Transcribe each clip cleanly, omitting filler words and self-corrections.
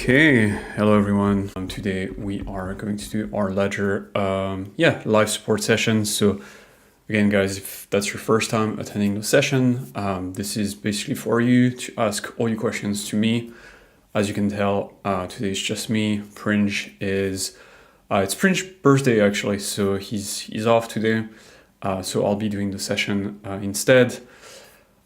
Okay, hello everyone. Today we are going to do our Ledger live support session. So again, guys, if that's your first time attending the session, this is basically for you to ask all your questions to me. As you can tell, today is just me. Pringe is it's Pringe's birthday actually, so he's off today. So I'll be doing the session instead.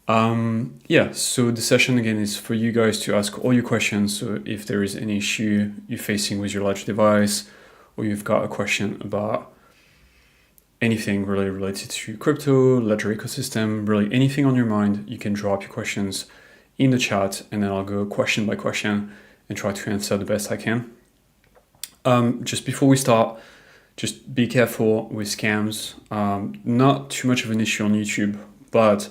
So the session again is for you guys to ask all your questions. So if there is any issue you're facing with your Ledger device, or you've got a question about anything really related to crypto, Ledger ecosystem, really anything on your mind, you can drop your questions in the chat and then I'll go question by question and try to answer the best I can. Just before we start, just be careful with scams. Not too much of an issue on YouTube, but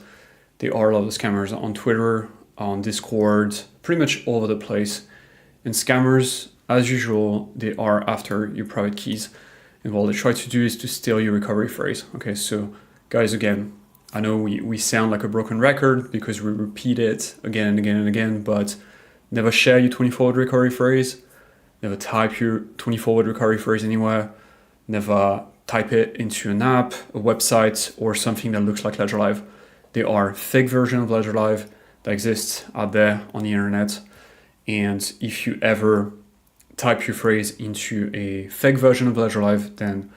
there are a lot of scammers on Twitter, on Discord, pretty much all over the place. And scammers, as usual, they are after your private keys. And what they try to do is to steal your recovery phrase. Okay, so guys, again, I know we sound like a broken record because we repeat it again and again and again, but never share your 24-word recovery phrase. Never type your 24-word recovery phrase anywhere. Never type it into an app, a website, or something that looks like Ledger Live. There are fake versions of Ledger Live that exist out there on the internet. And if you ever type your phrase into a fake version of Ledger Live, then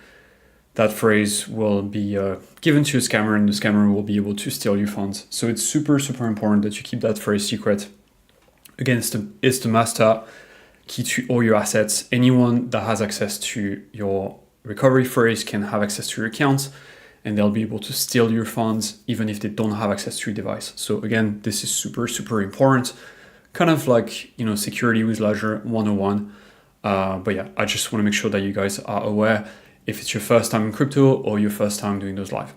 that phrase will be given to a scammer and the scammer will be able to steal your funds. So it's super, super important that you keep that phrase secret. Again, it's the master key to all your assets. Anyone that has access to your recovery phrase can have access to your account, and they'll be able to steal your funds even if they don't have access to your device. So again, this is super, super important. Kind of like, security with Ledger 101. But yeah, I just want to make sure that you guys are aware if it's your first time in crypto or your first time doing those live.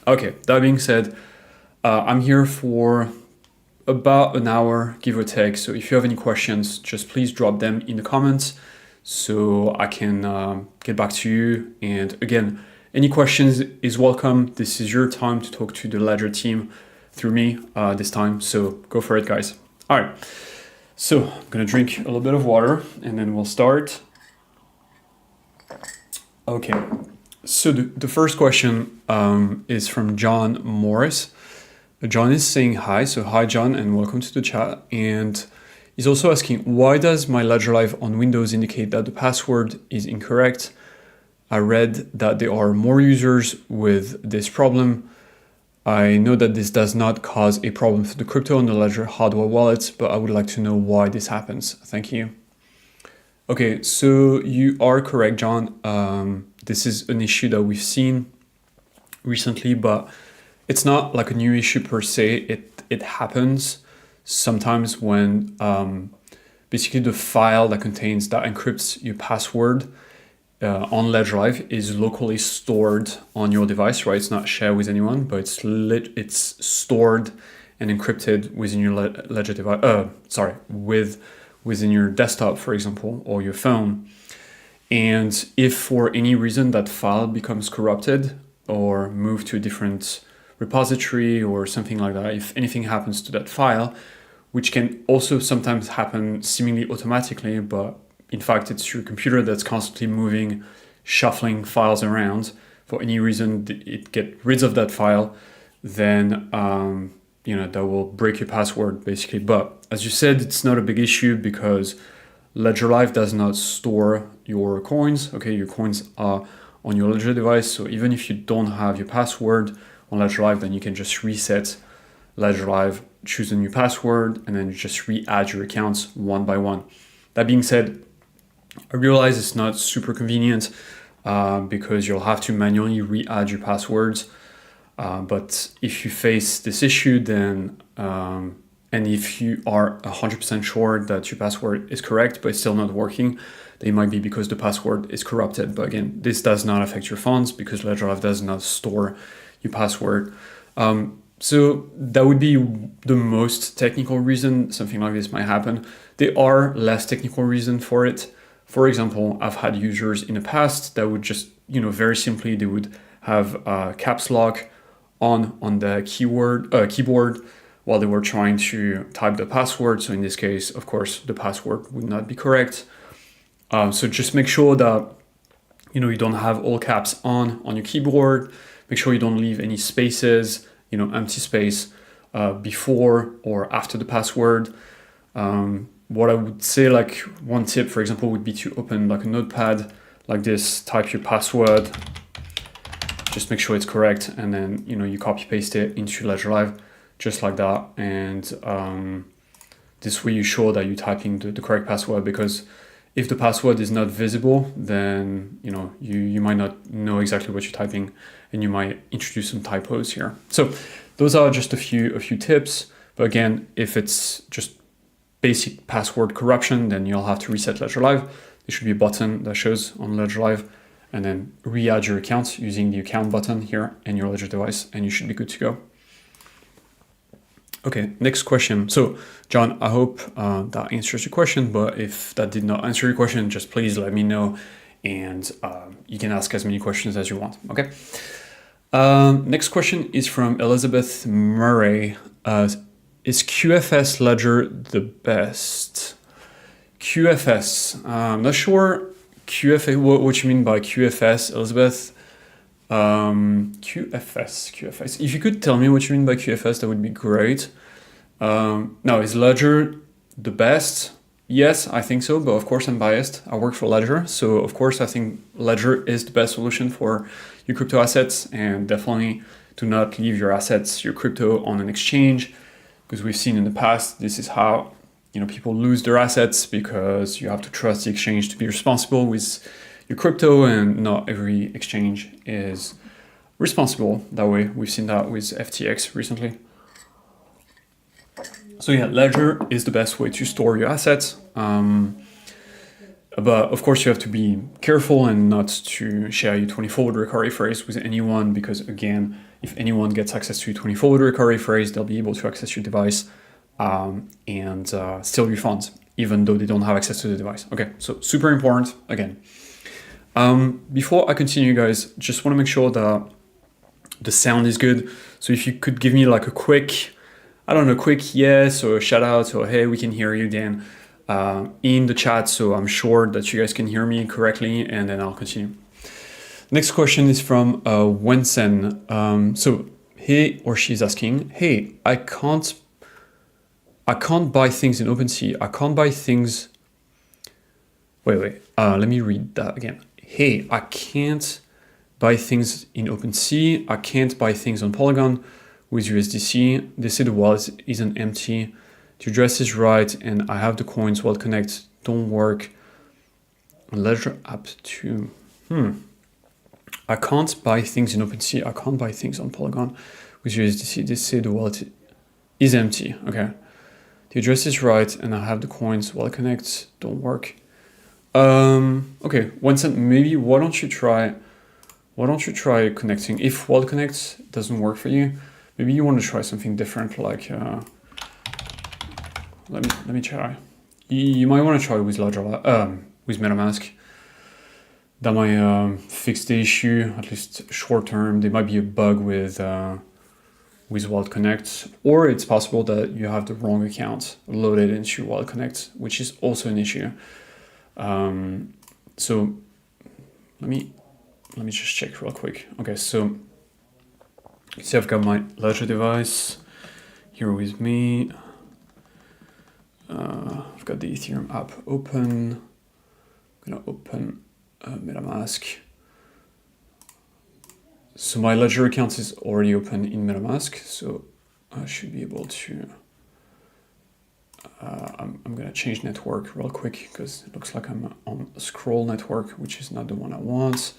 Okay, that being said, I'm here for about an hour, give or take. So if you have any questions, just please drop them in the comments so I can get back to you. And again, any questions is welcome. This is your time to talk to the Ledger team through me this time. So go for it, guys. All right. So I'm going to drink a little bit of water and then we'll start. Okay. So the first question is from John Morris. John is saying hi. So hi, John, and welcome to the chat. And he's also asking, why does my Ledger Live on Windows indicate that the password is incorrect? I read that there are more users with this problem. I know that this does not cause a problem for the crypto and the Ledger hardware wallets, but I would like to know why this happens. Thank you. Okay, so you are correct, John. This is an issue that we've seen recently, but it's not like a new issue per se. It happens sometimes when basically the file that encrypts your password on Ledger Live is locally stored on your device, right? It's not shared with anyone, but it's stored and encrypted within your Ledger device. Within your desktop, for example, or your phone. And if for any reason that file becomes corrupted or moved to a different repository or something like that, if anything happens to that file, which can also sometimes happen seemingly automatically, but in fact, it's your computer that's constantly moving, shuffling files around. For any reason, it get rid of that file, then that will break your password basically. But as you said, it's not a big issue because Ledger Live does not store your coins. Okay, your coins are on your Ledger device. So even if you don't have your password on Ledger Live, then you can just reset Ledger Live, choose a new password, and then just re-add your accounts one by one. That being said, I realize it's not super convenient because you'll have to manually re-add your passwords. But if you face this issue, then and if you are 100% sure that your password is correct but it's still not working, then it might be because the password is corrupted. But again, this does not affect your funds because Ledger Live does not store your password. So that would be the most technical reason something like this might happen. There are less technical reasons for it. For example, I've had users in the past that would just, very simply, they would have caps lock on the keyboard while they were trying to type the password. So in this case, of course, the password would not be correct. So just make sure that you don't have all caps on your keyboard. Make sure you don't leave any spaces, empty space before or after the password. What I would say, like one tip, for example, would be to open like a notepad like this, type your password, just make sure it's correct, and then you copy paste it into Ledger Live just like that. And this way you show that you're typing the correct password, because if the password is not visible, then you might not know exactly what you're typing, and you might introduce some typos here. So those are just a few tips. But again, if it's just basic password corruption, then you'll have to reset Ledger Live. There should be a button that shows on Ledger Live, and then re-add your account using the account button here in your Ledger device, and you should be good to go. Okay, next question. So John, I hope that answers your question, but if that did not answer your question, just please let me know, and you can ask as many questions as you want, okay? Next question is from Elizabeth Murray. Is QFS Ledger the best? QFS, I'm not sure what you mean by QFS, Elizabeth. QFS. If you could tell me what you mean by QFS, that would be great. Now, is Ledger the best? Yes, I think so, but of course I'm biased. I work for Ledger, so of course I think Ledger is the best solution for your crypto assets, and definitely do not leave your assets, your crypto, on an exchange, because we've seen in the past this is how people lose their assets, because you have to trust the exchange to be responsible with your crypto, and not every exchange is responsible that way. We've seen that with FTX recently. So yeah, Ledger is the best way to store your assets. But of course you have to be careful and not to share your 20-forward recovery phrase with anyone, because again, if anyone gets access to your 20-forward recovery phrase, they'll be able to access your device and steal your funds, even though they don't have access to the device. Okay, so super important again. Before I continue, guys, just want to make sure that the sound is good. So if you could give me like a quick yes or a shout out or hey, we can hear you, then in the chat, so I'm sure that you guys can hear me correctly, and then I'll continue. Next question is from Wensen. So he or she's asking, hey, I can't buy things in OpenSea. I can't buy things. Wait. Let me read that again. Hey, I can't buy things in OpenSea. I can't buy things on Polygon with USDC. They say the wallet isn't empty. The address is right, and I have the coins. Wallet Connect don't work. Ledger app too. I can't buy things in OpenSea. I can't buy things on Polygon with USDC. They say the wallet is empty. Okay. The address is right, and I have the coins. Wallet Connect don't work. Okay, Wensen, maybe why don't you try connecting? If Wallet Connect doesn't work for you, maybe you want to try something different, like let me try. You might want to try with with MetaMask. That might fix the issue, at least short term. There might be a bug with Wallet Connect, or it's possible that you have the wrong account loaded into Wallet Connect, which is also an issue. So let me just check real quick. Okay, so see, I've got my Ledger device here with me. I've got the Ethereum app open. I'm gonna open MetaMask. So my Ledger account is already open in MetaMask, so I should be able to. I'm gonna change network real quick because it looks like I'm on a scroll network, which is not the one I want.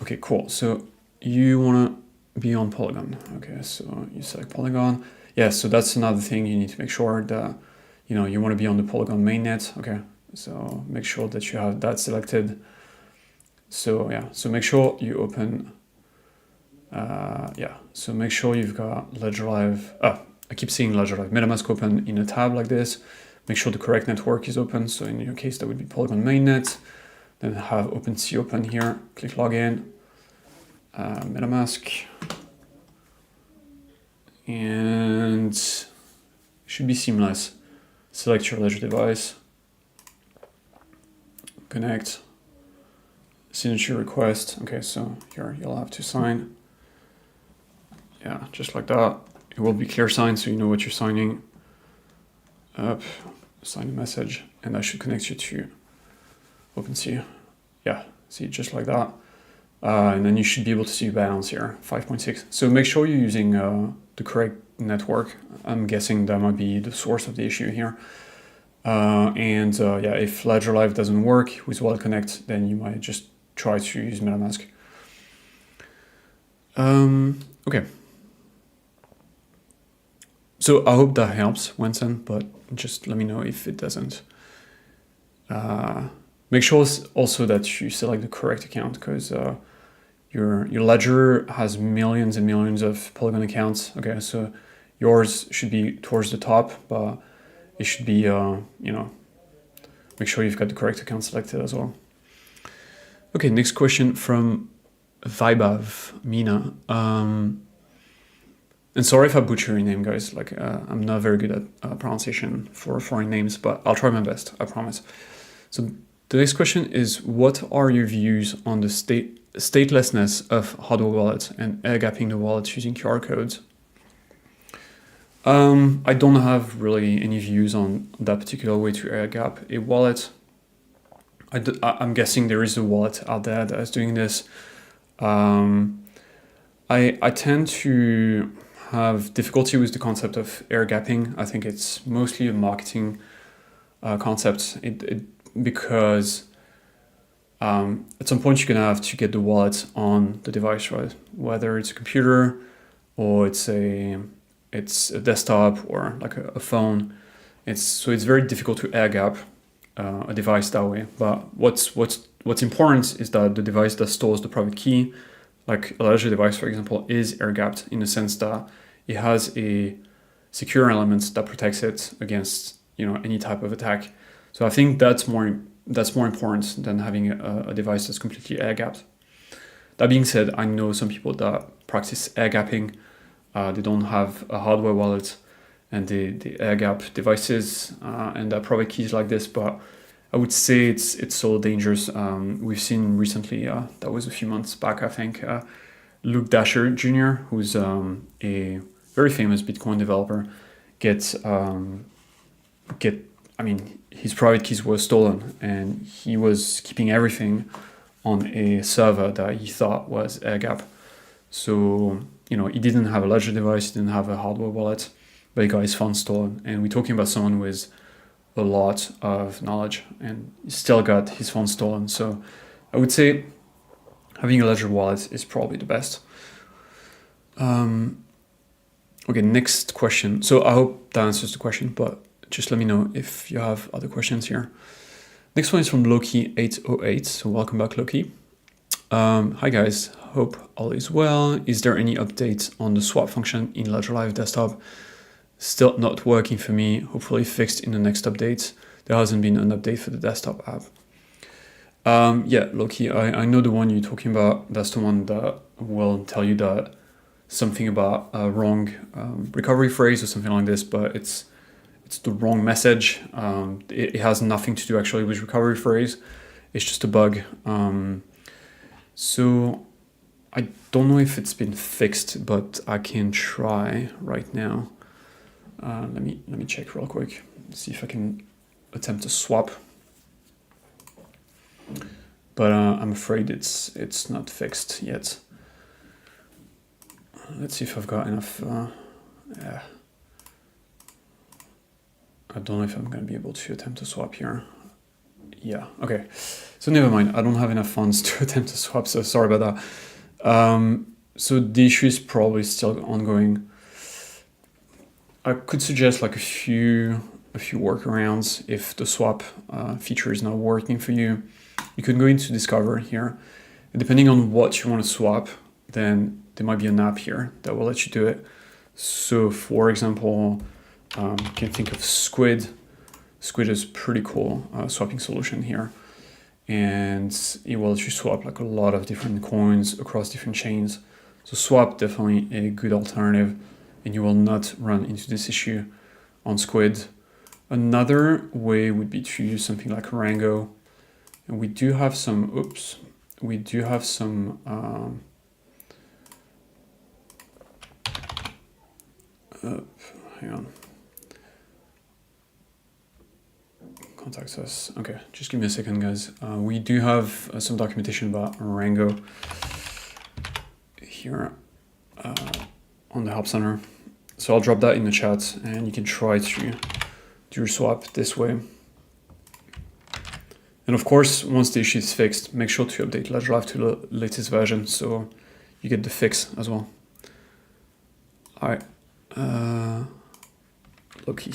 Okay, cool. So you wanna be on Polygon. Okay, so you select Polygon. Yeah, so that's another thing you need to make sure that you want to be on the Polygon mainnet. Okay, so make sure that you have that selected. So yeah, so make sure you open. So make sure you've got Ledger Live. I keep seeing Ledger Live. MetaMask open in a tab like this. Make sure the correct network is open. So in your case, that would be Polygon mainnet. Then have OpenSea open here. Click login. MetaMask. and it should be seamless. Select your ledger device, connect, signature request. Okay, so here you'll have to sign. Yeah, just like that. It will be ClearSign, so you know what you're signing. Up, sign a message, and that should connect you to OpenSea. Yeah, see, just like that. And then you should be able to see your balance here, 5.6. So make sure you're using the correct network. I'm guessing that might be the source of the issue here. Yeah, if Ledger Live doesn't work with Wallet Connect, then you might just try to use MetaMask. Okay. So I hope that helps, Wensen, but just let me know if it doesn't. Make sure also that you select the correct account, because your ledger has millions and millions of Polygon accounts. Okay, so yours should be towards the top, but it should be, make sure you've got the correct account selected as well. Okay, next question from Vibav Mina. And sorry if I butcher your name, guys. I'm not very good at pronunciation for foreign names, but I'll try my best, I promise. So the next question is, what are your views on the statelessness of hardware wallets and air gapping the wallets using QR codes? I don't have really any views on that particular way to air gap a wallet. I'm guessing there is a wallet out there that is doing this. I tend to have difficulty with the concept of air gapping. I think it's mostly a marketing concept. Because at some point you're gonna have to get the wallet on the device, right? Whether it's a computer or it's a desktop or like a phone. It's very difficult to air gap a device that way. But what's important is that the device that stores the private key, like a Ledger device, for example, is air gapped in the sense that it has a secure element that protects it against any type of attack. So I think that's more important than having a device that's completely air gapped. That being said, I know some people that practice air gapping. They don't have a hardware wallet and they air gap devices and their private keys like this, but I would say it's so dangerous. We've seen recently, that was a few months back, I think, Luke Dasher Jr., who's a very famous Bitcoin developer, his private keys were stolen and he was keeping everything on a server that he thought was air gap. So, he didn't have a Ledger device, he didn't have a hardware wallet, but he got his funds stolen. And we're talking about someone with a lot of knowledge and he still got his funds stolen. So I would say having a Ledger wallet is probably the best. Okay, next question. So I hope that answers the question, but just let me know if you have other questions here. Next one is from Loki808. So welcome back, Loki. Hi guys, hope all is well. Is there any update on the swap function in Ledger Live Desktop? Still not working for me, hopefully fixed in the next update. There hasn't been an update for the desktop app. Yeah, Loki, I know the one you're talking about. That's the one that will tell you that something about a wrong recovery phrase or something like this, but it's the wrong message. It has nothing to do actually with recovery phrase. It's just a bug. So I don't know if it's been fixed, but I can try right now. Let me check real quick, see if I can attempt to swap. But I'm afraid it's not fixed yet. Let's see if I've got enough. Yeah. I don't know if I'm going to be able to attempt to swap here. Yeah, okay. So never mind, I don't have enough funds to attempt to swap, so sorry about that. So the issue is probably still ongoing. I could suggest like a few workarounds if the swap feature is not working for you. You can go into Discover here. And depending on what you want to swap, then there might be an app here that will let you do it. So for example, you can think of Squid. Squid is pretty cool swapping solution here. And it will let you swap like a lot of different coins across different chains. So Swap, definitely a good alternative. and you will not run into this issue on Squid. Another way would be to use something like Rango. And we do have some, hang on. Contacts us. Okay, just give me a second, guys. We do have some documentation about Rango here on the Help Center. So I'll drop that in the chat and you can try to do your swap this way. And of course, once the issue is fixed, make sure to update Ledger Live to the latest version so you get the fix as well. All right, Loki.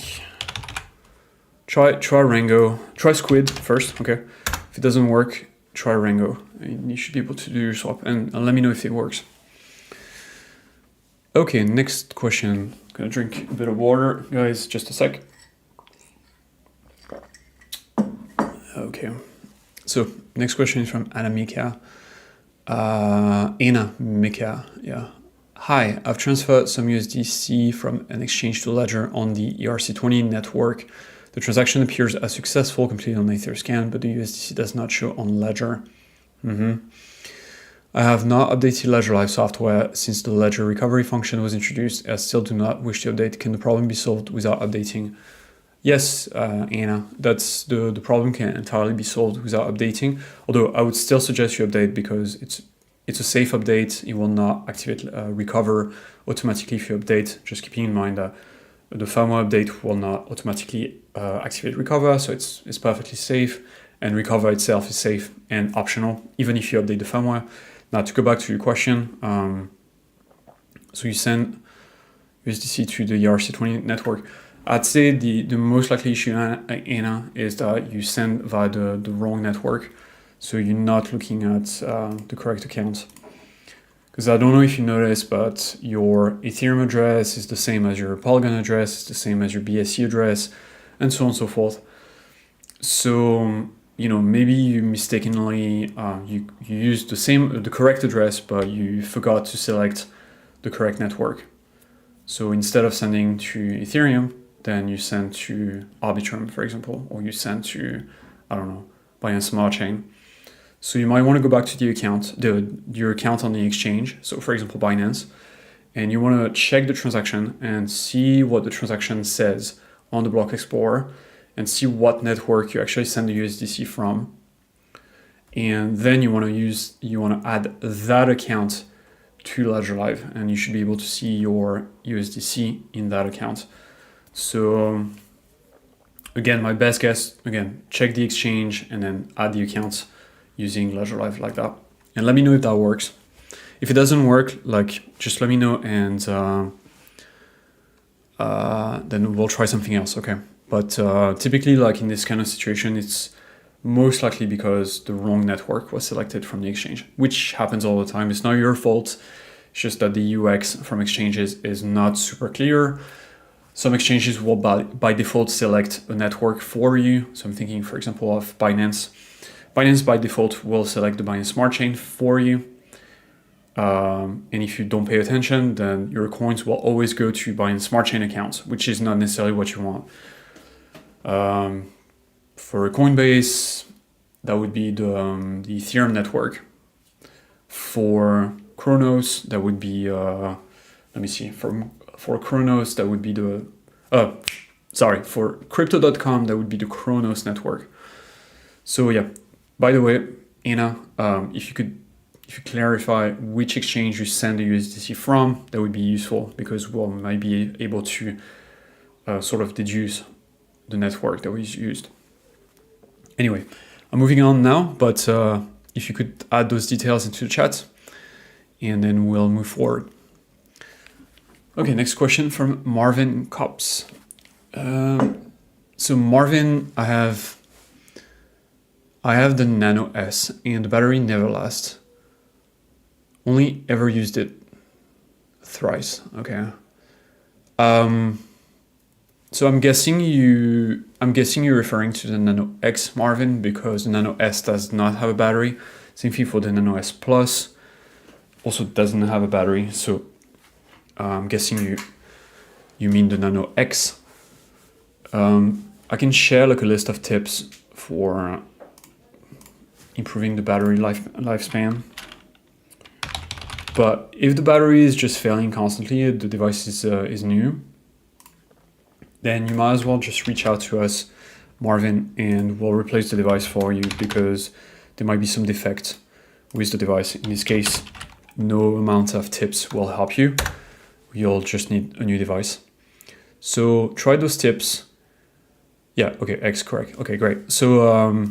Try Rango, try Squid first, okay? If it doesn't work, try Rango. And you should be able to do your swap and let me know if it works. Okay, next question. I'm gonna drink a bit of water, guys, just a sec. Okay, so next question is from Anna Mika. Yeah. Hi, I've transferred some USDC from an exchange to Ledger on the ERC20 network. The transaction appears as successful, completed on Etherscan, but the USDC does not show on Ledger. I have not updated Ledger Live software since the Ledger recovery function was introduced. I still do not wish to update. Can the problem be solved without updating? Yes, Anna, that's the problem can entirely be solved without updating. Although I would still suggest you update because it's a safe update. It will not activate recover automatically if you update. Just keeping in mind that the firmware update will not automatically activate recover, so it's perfectly safe, and recover itself is safe and optional, even if you update the firmware. Now to go back to your question, so you send USDC to the ERC20 network. I'd say the most likely issue, Anna, is that you send via the wrong network, so you're not looking at the correct account. Because I don't know if you noticed, but your Ethereum address is the same as your Polygon address, it's the same as your BSC address, and so on and so forth. So, you know, maybe you mistakenly, you used the correct address, but you forgot to select the correct network. So instead of sending to Ethereum, then you send to Arbitrum, for example, or you send to, I don't know, Binance Smart Chain. So you might want to go back to the account, your account on the exchange. So for example, Binance, and you want to check the transaction and see what the transaction says on the Block Explorer and see what network you actually send the USDC from. And then you want to add that account to Ledger Live, and you should be able to see your USDC in that account. So again, my best guess, check the exchange and then add the accounts using Ledger Live like that. And let me know if that works. If it doesn't work, just let me know, and then we'll try something else, okay? But typically, in this kind of situation, it's most likely because the wrong network was selected from the exchange, which happens all the time. It's not your fault. It's just that the UX from exchanges is not super clear. Some exchanges will by default select a network for you. So I'm thinking, for example, of Binance. Binance by default will select the Binance Smart Chain for you. And if you don't pay attention, then your coins will always go to Binance Smart Chain accounts, which is not necessarily what you want. For Coinbase, that would be the Ethereum network. For Chronos, that would be, for Chronos, that would be for Crypto.com, that would be the Chronos network. So yeah, by the way, Anna, if you clarify which exchange you send the USDC from, that would be useful, because we might be able to sort of deduce the network that was used. Anyway, I'm moving on now, but if you could add those details into the chat, and then we'll move forward. Okay, next question from Marvin Cops. So Marvin, I have the Nano S, and the battery never lasts. Only ever used it thrice. Okay. So I'm guessing you're referring to the Nano X, Marvin, because the Nano S does not have a battery. Same thing for the Nano S Plus, also doesn't have a battery. So I'm guessing you mean the Nano X. I can share like a list of tips for improving the battery lifespan. But if the battery is just failing constantly, the device is new, then you might as well just reach out to us, Marvin, and we'll replace the device for you because there might be some defect with the device. In this case, no amount of tips will help you. You'll just need a new device. So try those tips. Yeah, okay, X, correct. Okay, great. So,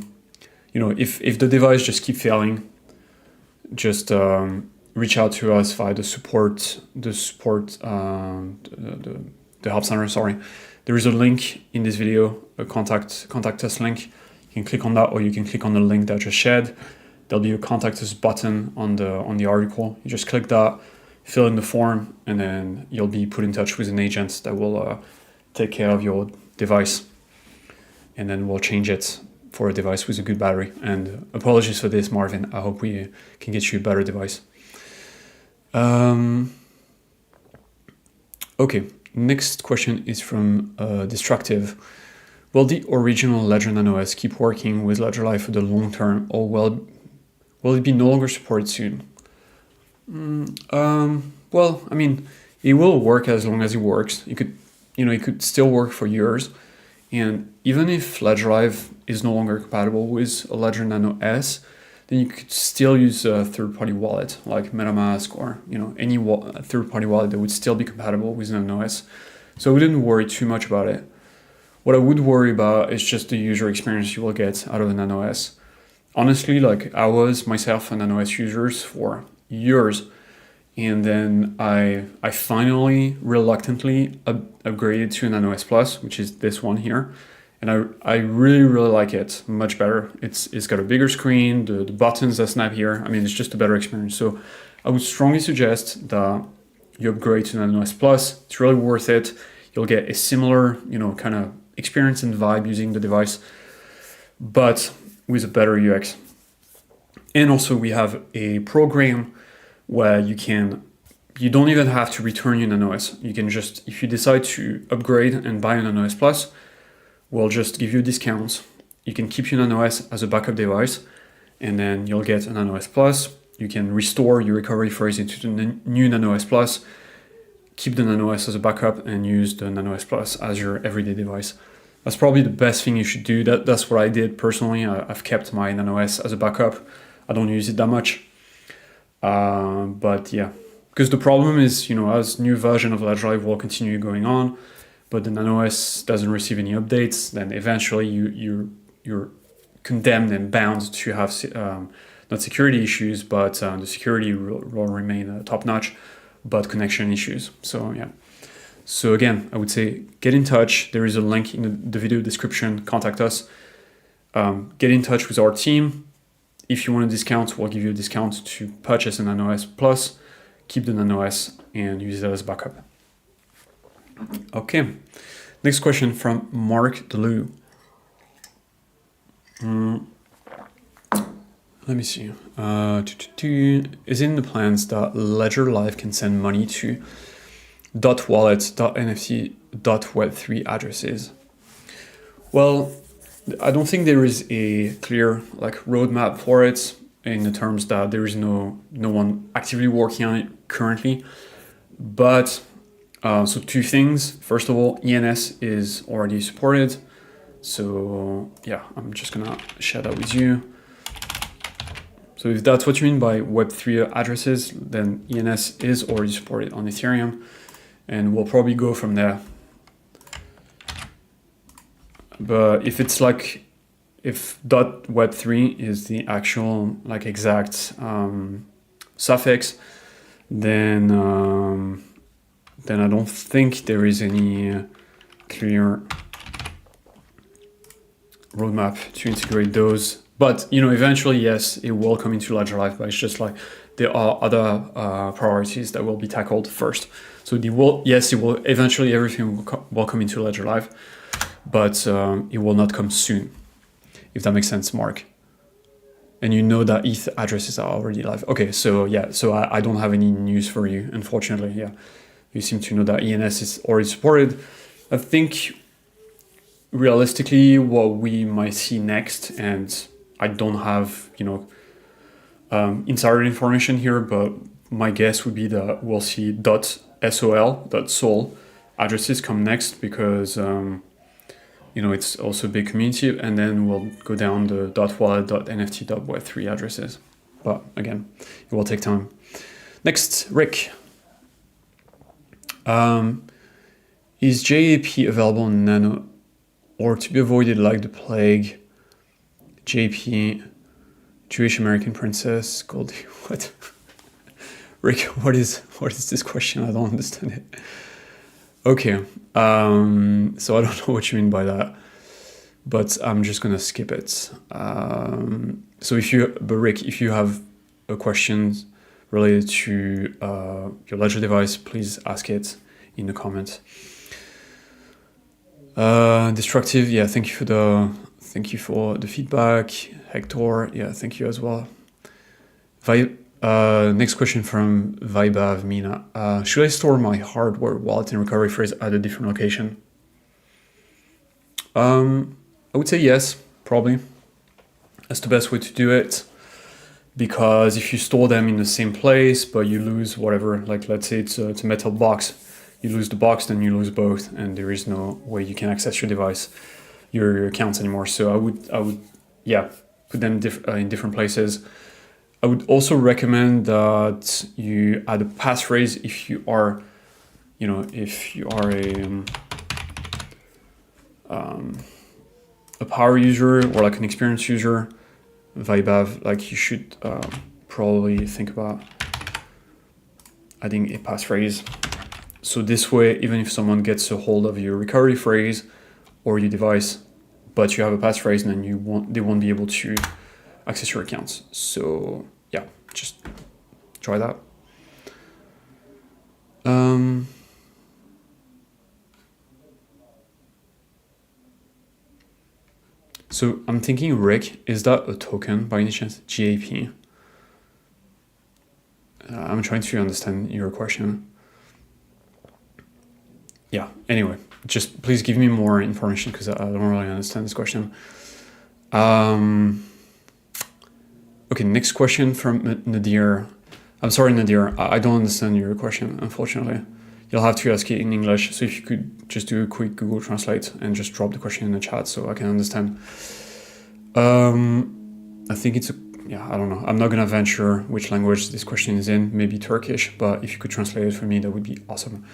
if the device just keep failing, just reach out to us via the help center, sorry. There is a link in this video, a contact us link. You can click on that, or you can click on the link that I just shared. There'll be a contact us button on the article. You just click that, fill in the form, and then you'll be put in touch with an agent that will take care of your device. And then we'll change it for a device with a good battery. And apologies for this, Marvin. I hope we can get you a better device. Okay, next question is from Destructive. Will the original Ledger Nano S keep working with Ledger Live for the long term, or will it be no longer supported soon? Well, I mean, it will work as long as it works. It could still work for years. And even if Ledger Live is no longer compatible with a Ledger Nano S, then you could still use a third-party wallet like MetaMask or any third-party wallet that would still be compatible with Nano S. So I wouldn't worry too much about it. What I would worry about is just the user experience you will get out of a Nano S. Honestly, like I was myself a Nano S user for years, and then I finally reluctantly upgraded to a Nano S Plus, which is this one here. And I really, really like it much better. It's got a bigger screen, the buttons that snap here. I mean, it's just a better experience. So I would strongly suggest that you upgrade to Nano S Plus. It's really worth it. You'll get a similar, kind of experience and vibe using the device, but with a better UX. And also we have a program where you don't even have to return your Nano S. You can just, if you decide to upgrade and buy a Nano S Plus, we'll just give you discounts. You can keep your Nano S as a backup device, and then you'll get a Nano S Plus. You can restore your recovery phrase into the new Nano S Plus, keep the Nano S as a backup, and use the Nano S Plus as your everyday device. That's probably the best thing you should do. That's what I did personally. I've kept my Nano S as a backup. I don't use it that much. But yeah, because the problem is, as new version of Ledger Live will continue going on, but the Nano S doesn't receive any updates, then eventually you're condemned and bound to have not security issues, but the security will remain top notch, but connection issues. So yeah. So again, I would say get in touch. There is a link in the video description. Contact us. Get in touch with our team. If you want a discount, we'll give you a discount to purchase a Nano S Plus. Keep the Nano S and use it as backup. Okay, next question from Mark Deleu. Let me see. Is it in the plans that Ledger Live can send money to .wallet, .nft, .web3 addresses? Well, I don't think there is a clear roadmap for it, in the terms that there is no one actively working on it currently. But so two things. First of all, ENS is already supported. So yeah, I'm just gonna share that with you. So if that's what you mean by Web3 addresses, then ENS is already supported on Ethereum, and we'll probably go from there. But if it's if .web3 is the actual exact suffix, then I don't think there is any clear roadmap to integrate those. But eventually, yes, it will come into Ledger Live, but it's just there are other priorities that will be tackled first. So it will eventually everything will come into Ledger Live, but it will not come soon, if that makes sense, Mark. And that ETH addresses are already live. Okay, so yeah, so I don't have any news for you, unfortunately. Yeah, you seem to know that ENS is already supported. I think realistically what we might see next, and I don't have, insider information here, but my guess would be that we'll see .sol addresses come next because it's also a big community, and then we'll go down the .wallet, .nft, .web3 addresses. But again, it will take time. Next, Rick. Is JAP available in Nano or to be avoided like the plague? JP, Jewish American Princess, Goldie, what? Rick, what is this question? I don't understand it. Okay, so I don't know what you mean by that, but I'm just gonna skip it. So Rick, if you have a question related to your Ledger device, please ask it in the comments. Destructive, yeah, thank you for the feedback. Hector, yeah, thank you as well. Next question from Vibav Mina. Should I store my hardware wallet and recovery phrase at a different location? I would say yes, probably. That's the best way to do it. Because if you store them in the same place, but you lose whatever, like let's say it's a metal box, you lose the box, then you lose both, and there is no way you can access your device, your accounts anymore. So I would, put them in different places. I would also recommend that you add a passphrase if you are, a power user or like an experienced user. Vibav, like you should probably think about adding a passphrase. So this way, even if someone gets a hold of your recovery phrase or your device, but you have a passphrase, then they won't be able to access your accounts. So yeah, just try that. So I'm thinking, Rick, is that a token by any chance? GAP? I'm trying to understand your question. Yeah, anyway, just please give me more information because I don't really understand this question. Okay, next question from Nadir. I'm sorry, Nadir, I don't understand your question, unfortunately. You'll have to ask it in English, so if you could just do a quick Google Translate and just drop the question in the chat so I can understand. I think I don't know. I'm not gonna venture which language this question is in, maybe Turkish, but if you could translate it for me, that would be awesome.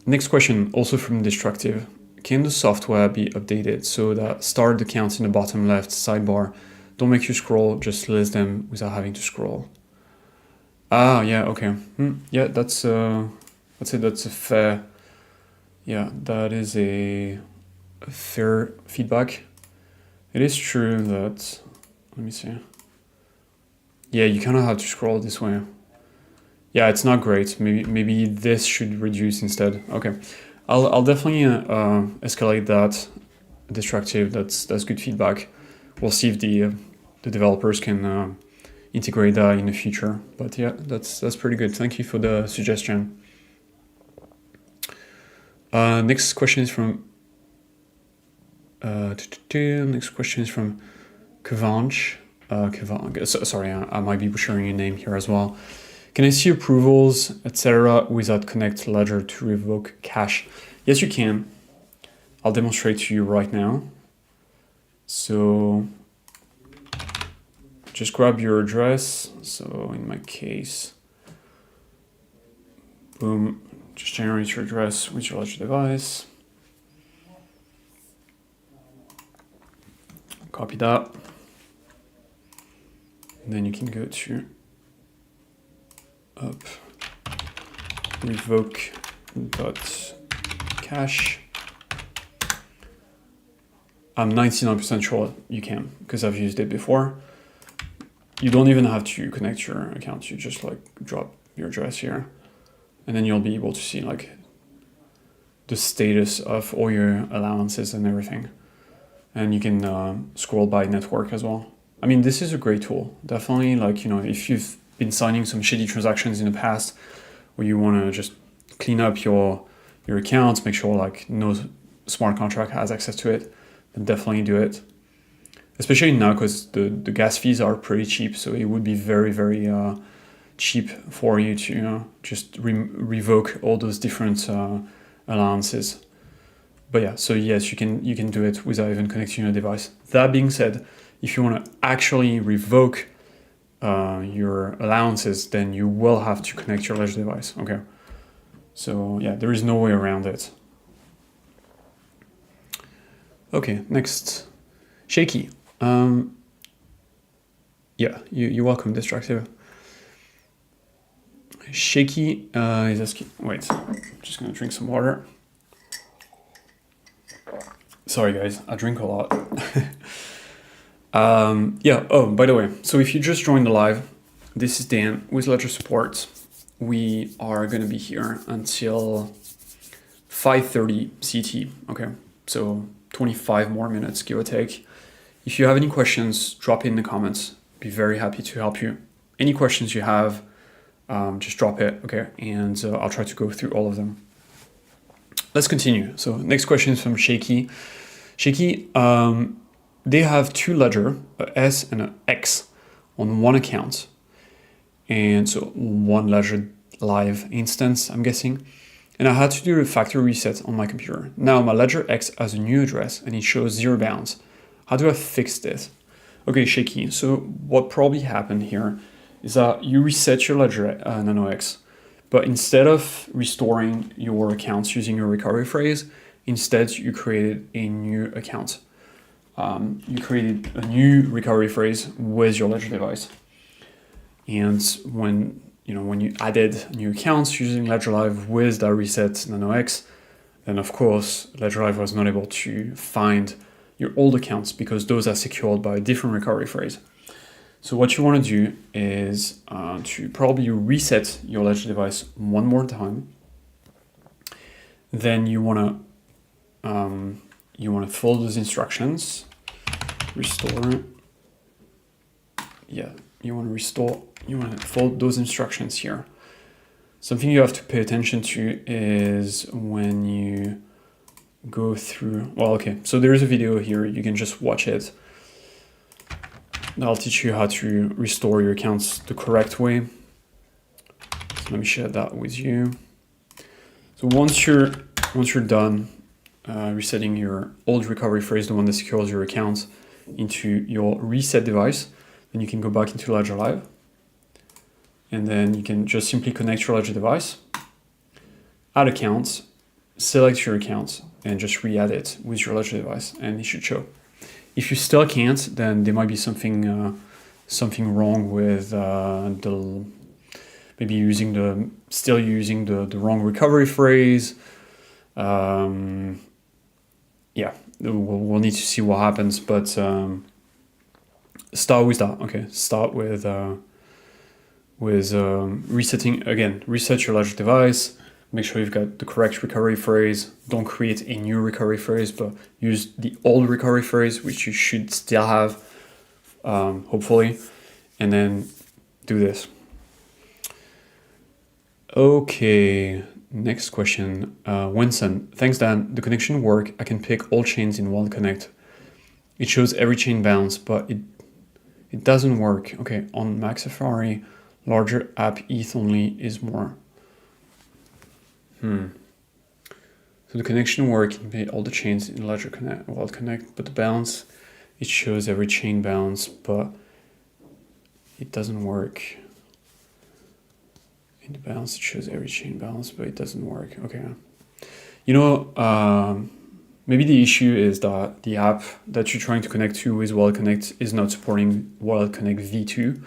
Next question, also from Destructive. Can the software be updated so that start accounts in the bottom left sidebar don't make you scroll, just list them without having to scroll? Yeah, okay. Yeah, that's a fair, that is a fair feedback. It is true that, let me see. Yeah, you kind of have to scroll this way. Yeah, it's not great. Maybe this should reduce instead. Okay, I'll definitely escalate that. Destructive. That's good feedback. We'll see if the developers can integrate that in the future. But yeah, that's pretty good. Thank you for the suggestion. Next question is from Kavanch. Sorry, I might be butchering your name here as well. Can I see approvals, etc., without Connect Ledger to revoke cash? Yes, you can. I'll demonstrate to you right now. So just grab your address. So in my case, boom, just generate your address with your Ledger device. Copy that. And then you can go to up revoke.cash. I'm 99% sure you can because I've used it before. You don't even have to connect your account. You just like drop your address here and then you'll be able to see like the status of all your allowances and everything. And you can scroll by network as well. I mean, this is a great tool. Definitely, like, if you've been signing some shitty transactions in the past where you want to just clean up your accounts, make sure like no smart contract has access to it, then definitely do it. Especially now because the gas fees are pretty cheap, so it would be very, very cheap for you to just revoke all those different allowances. But yeah, so yes, you can do it without even connecting your device. That being said, if you want to actually revoke your allowances, then you will have to connect your Ledger device. Okay, so yeah, there is no way around it. Okay, next, Shaky. Yeah, you're welcome, Destructive. Shaky is asking. Wait, I'm just gonna drink some water. Sorry guys, I drink a lot. Yeah, oh, by the way, so if you just joined the live, this is Dan with Ledger Support. We are gonna be here until 5:30 CT, okay? So 25 more minutes, give or take. If you have any questions, drop it in the comments. Be very happy to help you. Any questions you have, just drop it, okay? And I'll try to go through all of them. Let's continue. So next question is from Shaky. Shaky, they have two ledger, a S and an X, on one account. And so one Ledger Live instance, I'm guessing. And I had to do a factory reset on my computer. Now my Ledger X has a new address and it shows 0 balance. How do I fix this? Okay, Shaky, so what probably happened here is that you reset your Ledger Nano X, but instead of restoring your accounts using your recovery phrase, instead you created a new account. You created a new recovery phrase with your Ledger device. And when you added new accounts using Ledger Live with that reset Nano X, then of course Ledger Live was not able to find your old accounts because those are secured by a different recovery phrase. So what you want to do is to probably reset your Ledger device one more time. Then you want to follow those instructions. Restore. Yeah, you want to follow those instructions here. Something you have to pay attention to is when you go through, well, okay, so there's a video here, you can just watch it. That'll teach you how to restore your accounts the correct way. So let me share that with you. So once you're done resetting your old recovery phrase, the one that secures your account, into your reset device, then you can go back into Ledger Live. And then you can just simply connect your Ledger device, add accounts, select your account, and just re-add it with your Ledger device, and it should show. If you still can't, then there might be something wrong with maybe still using the wrong recovery phrase. Yeah, we'll need to see what happens, but start with that. Okay, start with resetting again. Reset your Ledger device. Make sure you've got the correct recovery phrase. Don't create a new recovery phrase, but use the old recovery phrase, which you should still have, hopefully, and then do this. Okay, next question. Winston, thanks Dan. The connection work. I can pick all chains in one connect. It shows every chain bounce, but it doesn't work. Okay, on Mac Safari, larger app ETH only is more. So the connection work can be all the chains in Ledger Vault Connect, but the balance, it shows every chain bounce, but it doesn't work. In the balance, it shows every chain balance, but it doesn't work. Okay. Maybe the issue is that the app that you're trying to connect to with Wallet Connect is not supporting Wallet Connect V2.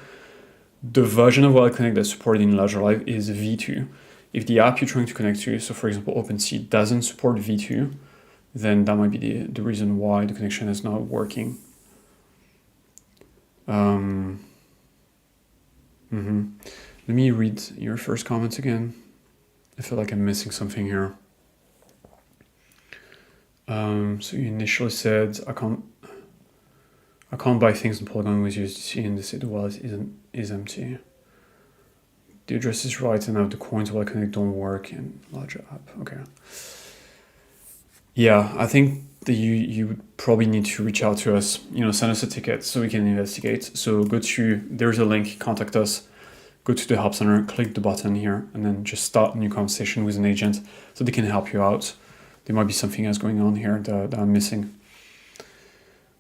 The version of Wallet Connect that's supported in Ledger Live is V2. If the app you're trying to connect to, so for example, OpenSea doesn't support V2, then that might be the reason why the connection is not working. Let me read your first comments again. I feel like I'm missing something here. So you initially said, I can't buy things in Polygon with USDC, and they say the wallet is empty. the address is right and now the coins while I connect don't work in Ledger app. Okay. Yeah, I think that you would probably need to reach out to us, send us a ticket so we can investigate. So there's a link, contact us, go to the help center, click the button here, and then just start a new conversation with an agent so they can help you out. There might be something else going on here that I'm missing.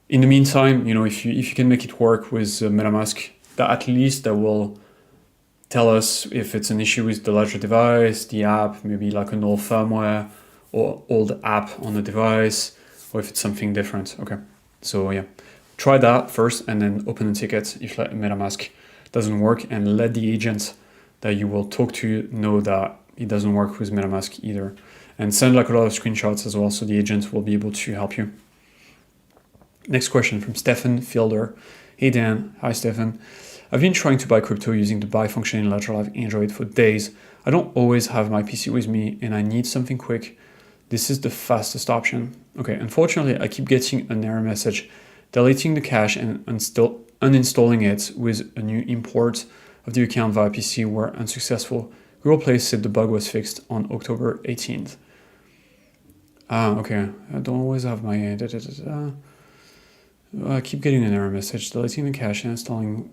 In the meantime, if you can make it work with MetaMask, at least that will tell us if it's an issue with the Ledger device, the app, maybe like an old firmware or old app on the device, or if it's something different. Okay, so yeah, try that first and then open a ticket if MetaMask doesn't work, and let the agent that you will talk to know that it doesn't work with MetaMask either. And send like a lot of screenshots as well so the agent will be able to help you. Next question from Stefan Fielder. Hey Dan, hi Stefan. I've been trying to buy crypto using the buy function in Ledger Live Android for days. I don't always have my PC with me and I need something quick. This is the fastest option. Okay, unfortunately, I keep getting an error message deleting the cache and uninstalling it with a new import of the account via PC were unsuccessful. Google Play said the bug was fixed on October 18th. Okay, I don't always have my... I keep getting an error message deleting the cache and installing...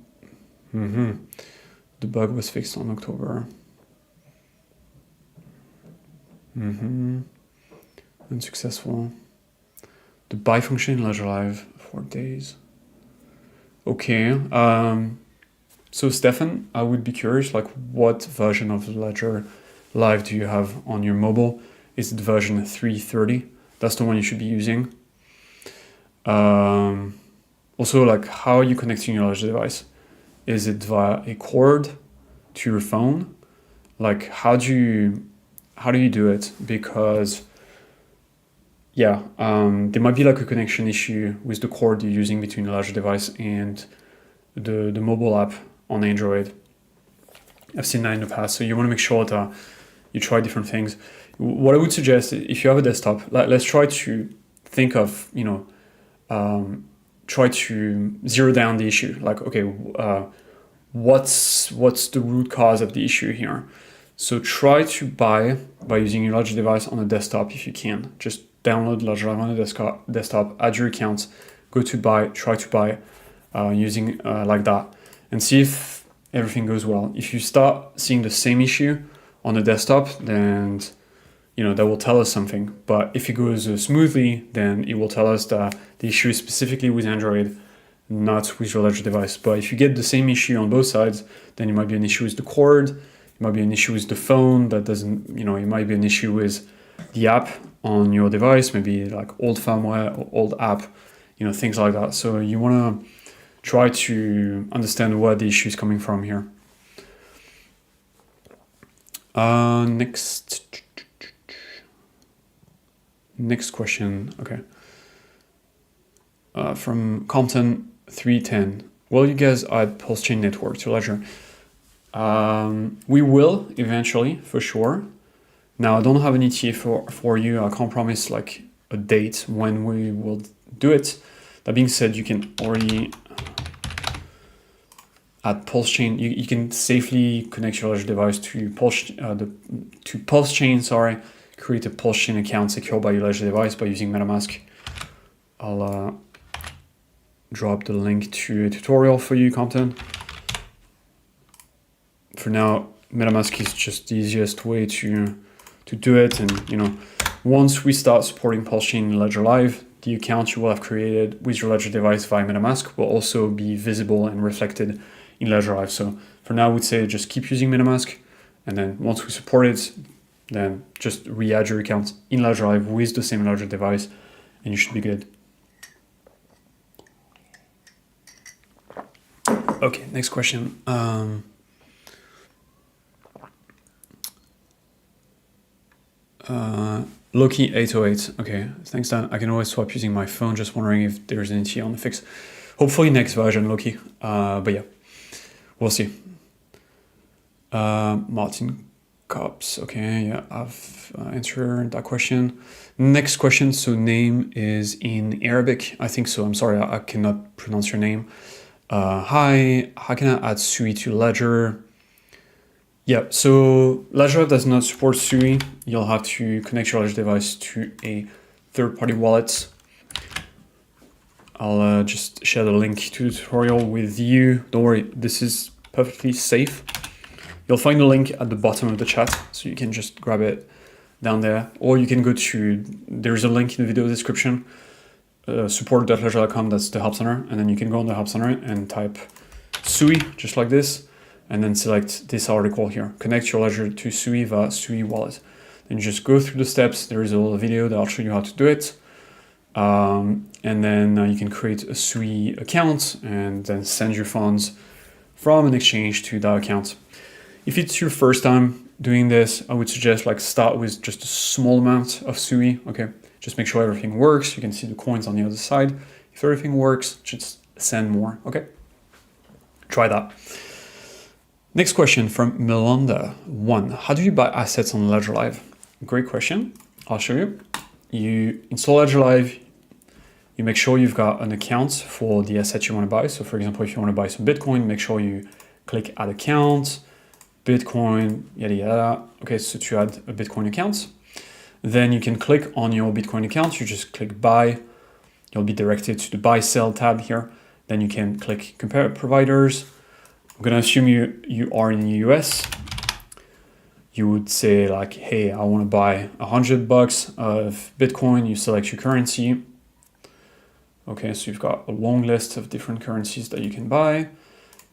The bug was fixed on October. Unsuccessful. The buy function in Ledger Live 4 days. Okay. So Stefan, I would be curious, like what version of Ledger Live do you have on your mobile? Is it version 3.30? That's the one you should be using. Also, like how are you connecting your Ledger device? Is it via a cord to your phone? Like how do you do it? Because there might be like a connection issue with the cord you're using between the Ledger device and the mobile app on Android. I've seen that in the past, so you want to make sure that you try different things. What I would suggest, if you have a desktop, let's try to think of, try to zero down the issue. Like, okay, what's the root cause of the issue here? So try to buy by using your Ledger device on a desktop if you can. Just download Ledger Live on a desktop, add your account, go to buy, try to buy using like that, and see if everything goes well. If you start seeing the same issue on the desktop, then that will tell us something. But if it goes smoothly, then it will tell us that the issue is specifically with Android, not with your Ledger device. But if you get the same issue on both sides, then it might be an issue with the cord, it might be an issue with the phone that doesn't, it might be an issue with the app on your device, maybe like old firmware or old app, things like that. So you want to try to understand where the issue is coming from here. Next question. Okay. From Compton 310. Will you guys add Pulse Chain Network to Ledger? We will eventually, for sure. Now, I don't have an ETA for you. I can't promise like a date when we will do it. That being said, you can already add Pulse Chain. You can safely connect your Ledger device to Pulse Chain. Create a Pulse Chain account secured by your Ledger device by using MetaMask. I'll drop the link to a tutorial for you, Compton. For now, MetaMask is just the easiest way to do it. And once we start supporting Pulse Chain in Ledger Live, the account you will have created with your Ledger device via MetaMask will also be visible and reflected in Ledger Live. So for now, I would say just keep using MetaMask, and then once we support it, then just re-add your account in Ledger Live with the same Ledger device, and you should be good. Okay, next question. Loki 808. Okay, thanks Dan. I can always swap using my phone. Just wondering if there's an ETA on the fix. Hopefully next version, Loki. But yeah, we'll see. Martin Cops. Okay, yeah, I've answered that question. Next question. So name is in Arabic. I think so. I'm sorry, I cannot pronounce your name. Hi, how can I add Sui to Ledger? Yeah, so Ledger Live does not support SUI. You'll have to connect your Ledger device to a third-party wallet. I'll just share the link to the tutorial with you. Don't worry, this is perfectly safe. You'll find the link at the bottom of the chat, so you can just grab it down there. Or you can go to, there's a link in the video description, support.ledger.com, that's the Help Center. And then you can go on the Help Center and type SUI, just like this, and then select this article here. Connect your Ledger to SUI via SUI wallet. Then you just go through the steps. There is a little video that'll show you how to do it. And then you can create a SUI account and then send your funds from an exchange to that account. If it's your first time doing this, I would suggest like start with just a small amount of SUI. Okay, just make sure everything works. You can see the coins on the other side. If everything works, just send more. Okay, try that. Next question from Melanda 1. How do you buy assets on Ledger Live? Great question. I'll show you. You install Ledger Live. You make sure you've got an account for the asset you want to buy. So for example, if you want to buy some Bitcoin, make sure you click add account, Bitcoin, yada yada. Okay, so to add a Bitcoin account. Then you can click on your Bitcoin account. You just click buy. You'll be directed to the buy sell tab here. Then you can click compare providers. I'm gonna assume you are in the US. You would say like, hey, I want to buy $100 of Bitcoin. You select your currency. Okay, so you've got a long list of different currencies that you can buy.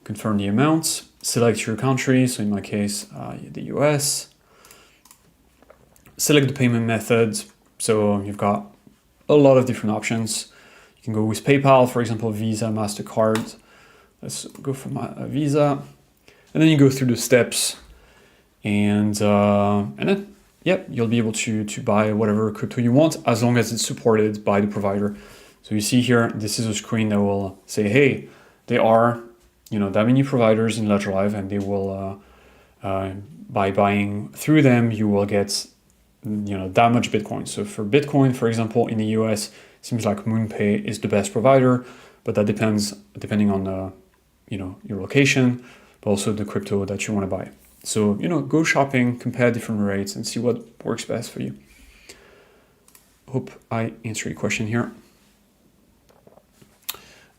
Confirm the amounts. Select your country. So in my case, the US. Select the payment method. So you've got a lot of different options. You can go with PayPal, for example, Visa, MasterCard. Let's go for my Visa. And then you go through the steps. And then, yeah, you'll be able to buy whatever crypto you want as long as it's supported by the provider. So you see here, this is a screen that will say, hey, there are, that many providers in Ledger Live, and they will, by buying through them, you will get, that much Bitcoin. So for Bitcoin, for example, in the US, it seems like MoonPay is the best provider, but that depends depending on the, your location, but also the crypto that you want to buy. So, go shopping, compare different rates, and see what works best for you. Hope I answered your question here.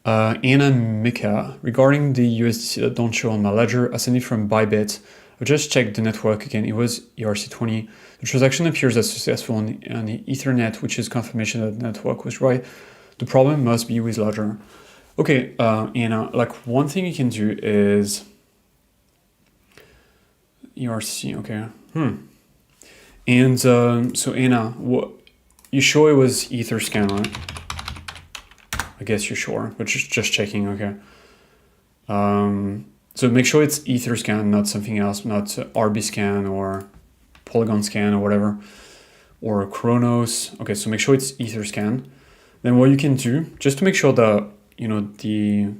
Anna Mika, regarding the USDC that don't show on my ledger, I sent it from Bybit. I just checked the network again. It was ERC20. The transaction appears as successful on the Ethernet, which is confirmation that the network was right. The problem must be with Ledger. Okay, Anna, like one thing you can do is ERC, okay. And so Anna, you sure it was Etherscan, right? I guess you're sure, but just checking, okay. So make sure it's Etherscan, not something else, not RBScan or Polygon Scan or whatever, or Chronos. Okay, so make sure it's Etherscan. Then what you can do, just to make sure that, the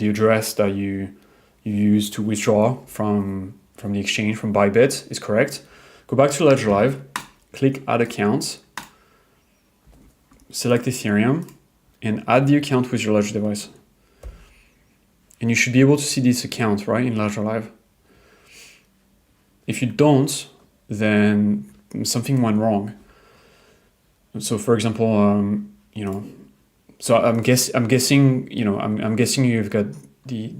address that you use to withdraw from the exchange, from Bybit, is correct. Go back to Ledger Live, click add account, select Ethereum, and add the account with your Ledger device. And you should be able to see this account, right, in Ledger Live. If you don't, then something went wrong. So for example, so I'm guessing you've got the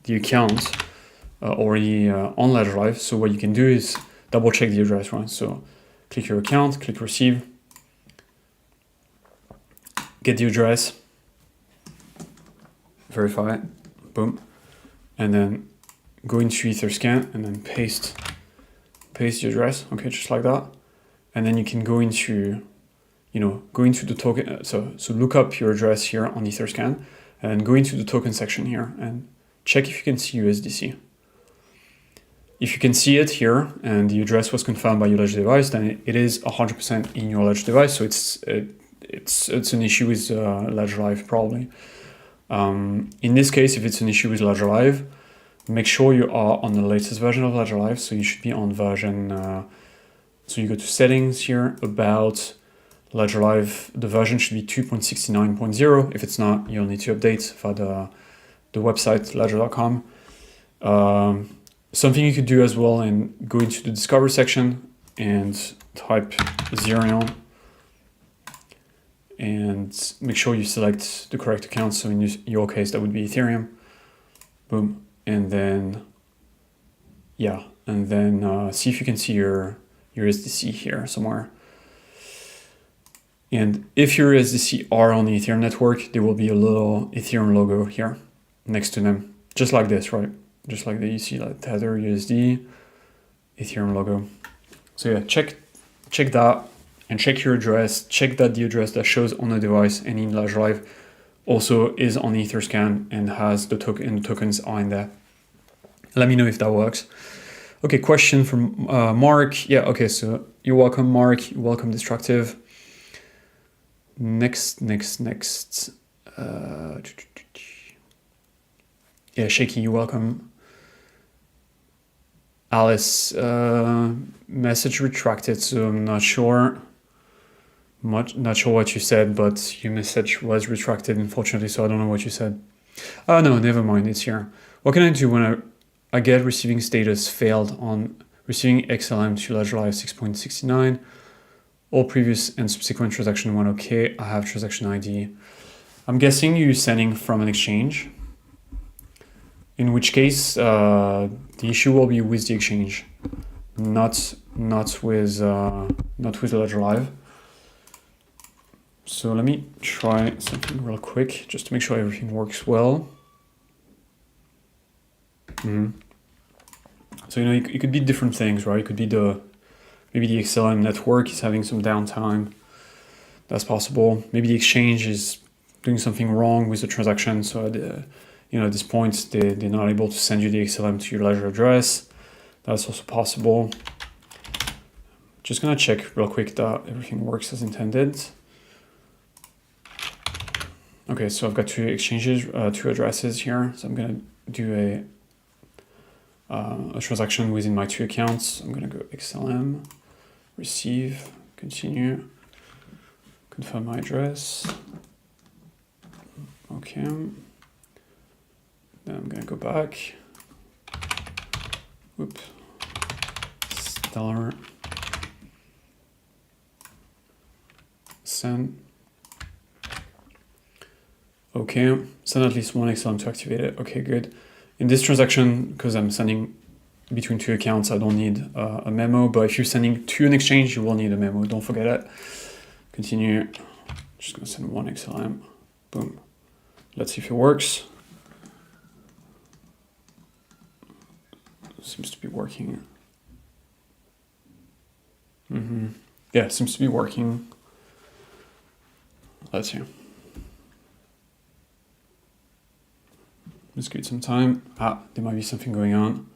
account already on Ledger Live. So what you can do is double check the address, right? So click your account, click receive, get the address, verify it, boom, and then go into Etherscan and then paste the address, okay, just like that. And then you can go into, go into the token, so look up your address here on Etherscan and go into the token section here and check if you can see USDC. If you can see it here and the address was confirmed by your Ledger device, then it is 100% in your Ledger device. So it's an issue with Ledger Live probably. In this case, if it's an issue with Ledger Live, make sure you are on the latest version of Ledger Live. So you should be on version, so you go to settings here, about Ledger Live, the version should be 2.69.0. If it's not, you'll need to update via the website ledger.com. Something you could do as well, and go into the Discover section and type Ethereum and make sure you select the correct account. So in your case, that would be Ethereum. Boom. And then, yeah, and then see if you can see your USDC here somewhere. And if your USDC are on the Ethereum network, there will be a little Ethereum logo here next to them, just like this, right? Just like that, you see like Tether USD, Ethereum logo. So yeah, check that and check your address. Check that the address that shows on the device and in Ledger Live also is on Etherscan and has the token, and the tokens are in there. Let me know if that works. Okay, question from Mark. Yeah, okay, so you're welcome, Mark. You're welcome, Destructive. Next. Yeah, Shaky, you're welcome. Alice, message retracted, so I'm not sure. Not sure what you said, but your message was retracted, unfortunately, so I don't know what you said. Oh, no, never mind, it's here. What can I do when I get receiving status failed on receiving XLM to Ledger Live 6.69? All previous and subsequent transaction went okay. I have transaction ID. I'm guessing you're sending from an exchange, in which case the issue will be with the exchange, not with Ledger Live. So let me try something real quick just to make sure everything works well. So it could be different things, right? It could be maybe the XLM network is having some downtime. That's possible. Maybe the exchange is doing something wrong with the transaction. So at this point, they're not able to send you the XLM to your Ledger address. That's also possible. Just gonna check real quick that everything works as intended. Okay, so I've got two exchanges, two addresses here. So I'm gonna do a transaction within my two accounts. I'm gonna go XLM, receive, continue, confirm my address. Okay. Then I'm gonna go back. Oops. Stellar. Send. Okay, send at least one XLM to activate it. Okay, good. In this transaction, because I'm sending between two accounts, I don't need a memo, but if you're sending to an exchange, you will need a memo. Don't forget it. Continue. Just gonna send one XLM. Boom. Let's see if it works. Seems to be working. Yeah, it seems to be working. Let's see. Let's give it some time. There might be something going on.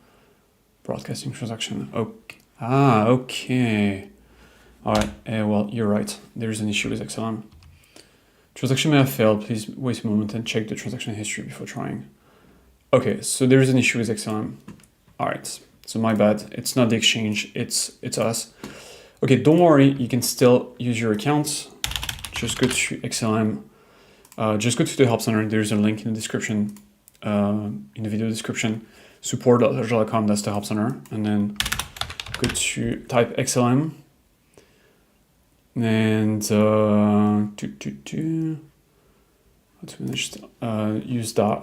Broadcasting transaction. Okay. Okay. All right. Well, you're right. There's an issue with XLM. Transaction may have failed. Please wait a moment and check the transaction history before trying. Okay, so there is an issue with XLM. All right. So my bad. It's not the exchange. It's us. Okay, don't worry. You can still use your account. Just go to XLM. Just go to the Help Center. There's a link in the description. In the video description, support.ledger.com, that's the Help Center, and then go to type XLM and use that.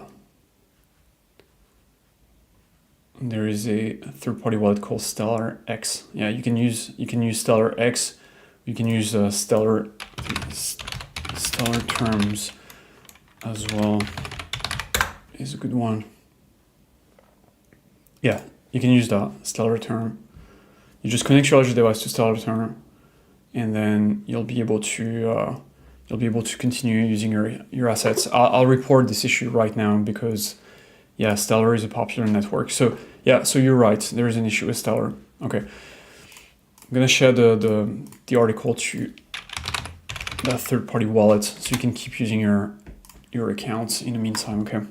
And there is a third-party wallet called Stellar X. Yeah, you can use Stellar X. You can use Stellar Terms as well. Is a good one. Yeah, you can use that Stellar Term. You just connect your Ledger device to Stellar Term, and then you'll be able to continue using your assets. I'll report this issue right now because yeah, Stellar is a popular network. So yeah, so you're right. There is an issue with Stellar. Okay, I'm gonna share the article to that third-party wallet so you can keep using your accounts in the meantime. Okay.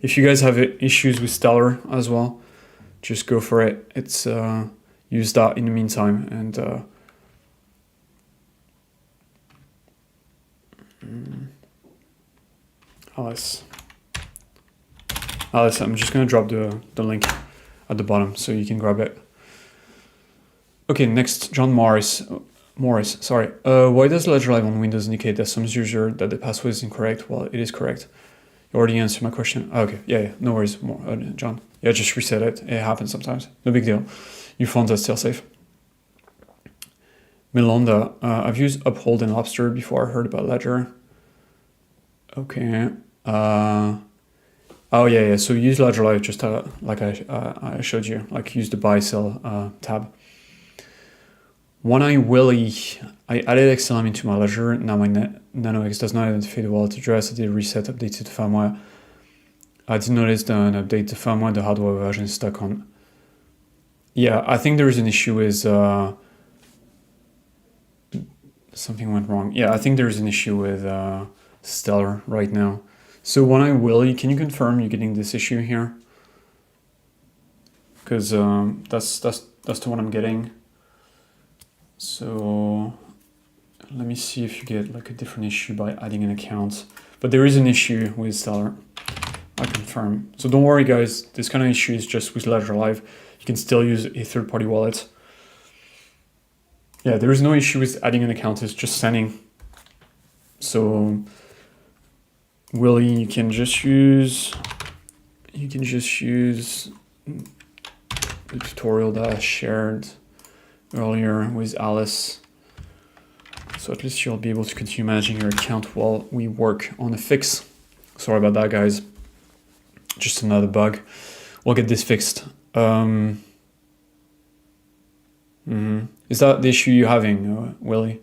If you guys have issues with Stellar as well, just go for it. It's use that in the meantime. And Alice, I'm just gonna drop the link. at the bottom, so you can grab it. Okay, next, John Morris. Sorry. Why does Ledger Live on Windows indicate that some user that the password is incorrect? Well, it is correct. You already answered my question. Okay, yeah, no worries, John. Yeah, just reset it. It happens sometimes. No big deal. Your phones are still safe. Melonda, I've used Uphold and Lobster before I heard about Ledger. Okay. Oh yeah. So use Ledger Live just like I showed you. Like use the buy sell tab. One Eye Willie, I added XLM into my Ledger. Now my NanoX does not identify the wallet address. I did reset, updated the firmware. I did notice that an update the firmware, the hardware version is stuck on. Yeah, I think there is an issue with something went wrong. Yeah, I think there is an issue with Stellar right now. So One Eye Willie, can you confirm you're getting this issue here? Because that's the one I'm getting. So let me see if you get like a different issue by adding an account. But there is an issue with Stellar. I confirm. So don't worry, guys. This kind of issue is just with Ledger Live. You can still use a third-party wallet. Yeah, there is no issue with adding an account. It's just sending. So Willie, you can just use the tutorial that I shared earlier with Alice. So at least you'll be able to continue managing your account while we work on a fix. Sorry about that, guys. Just another bug. We'll get this fixed. Is that the issue you're having, Willie?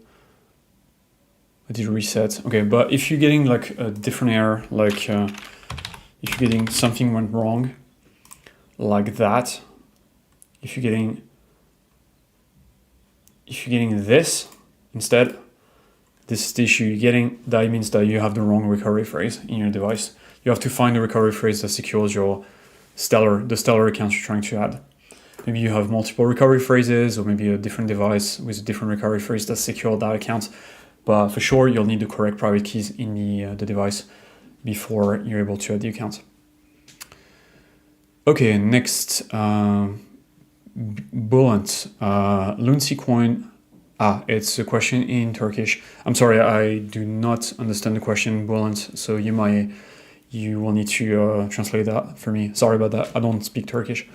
I did reset. Okay, but if you're getting like a different error, like if you're getting something went wrong, like that, if you're getting this instead, this is the issue you're getting, that means that you have the wrong recovery phrase in your device. You have to find the recovery phrase that secures your the Stellar account you're trying to add. Maybe you have multiple recovery phrases, or maybe a different device with a different recovery phrase that secures that account. But for sure, you'll need the correct private keys in the device before you're able to add the account. Okay, next, Bullet, Luncy coin. It's a question in Turkish. I'm sorry, I do not understand the question, Bullet. So you will need to translate that for me. Sorry about that. I don't speak Turkish.